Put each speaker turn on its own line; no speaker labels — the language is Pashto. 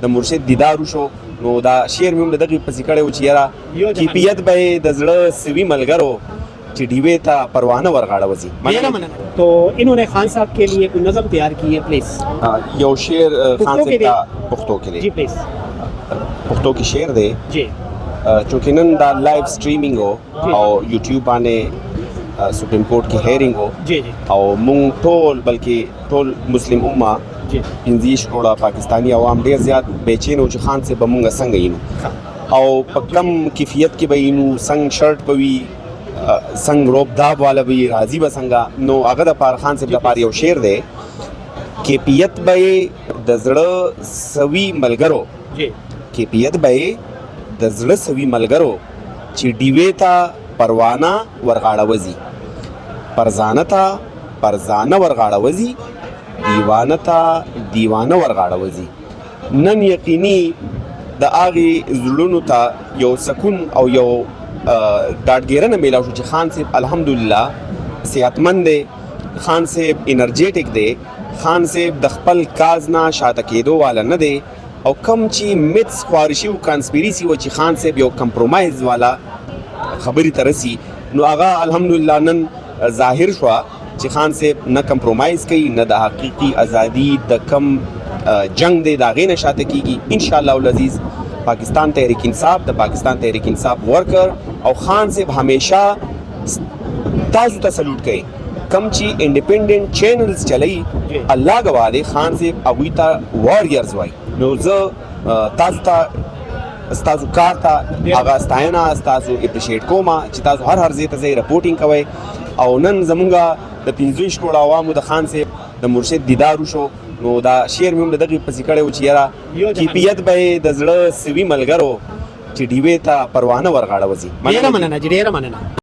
د مرشد دیدار وشو نو دا شعر مې هم د دغې پسې کړی و چې یاره کیفیت به یې د زړه سوي ملګرو چې ډیوې ته پروانه ورغاړه وځي.
तो इन्होंने खान साहब के लिए कोई नज़म तैयार की है प्लीज.
یو شعر خان صاحب ته پښتو کې
जी
دی
प्लीज.
پښتو کې شعر دی
जी
چونکې نن دا لایو سټریمینګ و او یوټیوب باندې سپریم کورټ کې هیرینګ و
जी जी
او مونږ ټول بلکې ټول مسلم امه
जी
15 کروڑه پاکستانی عوام ډېر زیات بیچین و چې خان صاحب به مونږ څنګه یینو او په کم کیفیت کې به یینو څنګه شرټ به وي څنګه روب داب والا به وي راځي به څنګه نو هغه دپاره خان صاحب دپاره یو شعر دی کیفیت به یې د زړه سوي ملګرو
जी
کیفیت به یې د زړه سوي ملګرو چې ډیوې ته پروانه ورغاړه وځي پرزانه ته پرزانه ورغاړه وځي دیوانه ته دیوانه ورغاړه وځي. نن یقیني د هغې زړونو ته یو سکون او یو ډاډګیرنه میلاو شو چې خان صاحب الحمدلله صحتمند دی خان صاحب انرجیټک دی خان صاحب د خپل کاز نه شاته کېدو والا نه دی او کم چې میتس خوارشي او کانسپیریسي و چې خان صاحب یو کمپرومایز والا خبرې ته رسي نو هغه الحمدلله نن ظاهر شوه چې خان صاحب نه کمپرومایز کوي نه د حقیقي ازادي د کم جنگ دی د هغې نه شاته کیږي انشاءالله العزیز. پاکستان تحریک انصاف د پاکستان تحریک انصاف ورکر او خان صاحب همیشه تاسو ته سلوټ کوي کم چې انډیپندنٹ چینلز چلی الله گواه دی خان صاحب هغوی ته واریر وایي نو زه تاسو ته ستاسو کار ته هغه ستاینه ستاسو اپریشیټ کوم چې تاسو هر ځای ته ځئ رپورټینګ کوئ او نن زمونږ د 15 کروڑه عوامو د خان صاحب د مرشد دیدار وشو نو دا شعر مې هم د دغې پسې کړی و چې یاره کیفیت به یې د زړه سوي ملګرو چې ډیوې ته پروانه ورغاړه وځي.
ډېره مننه جی ډېره مننه.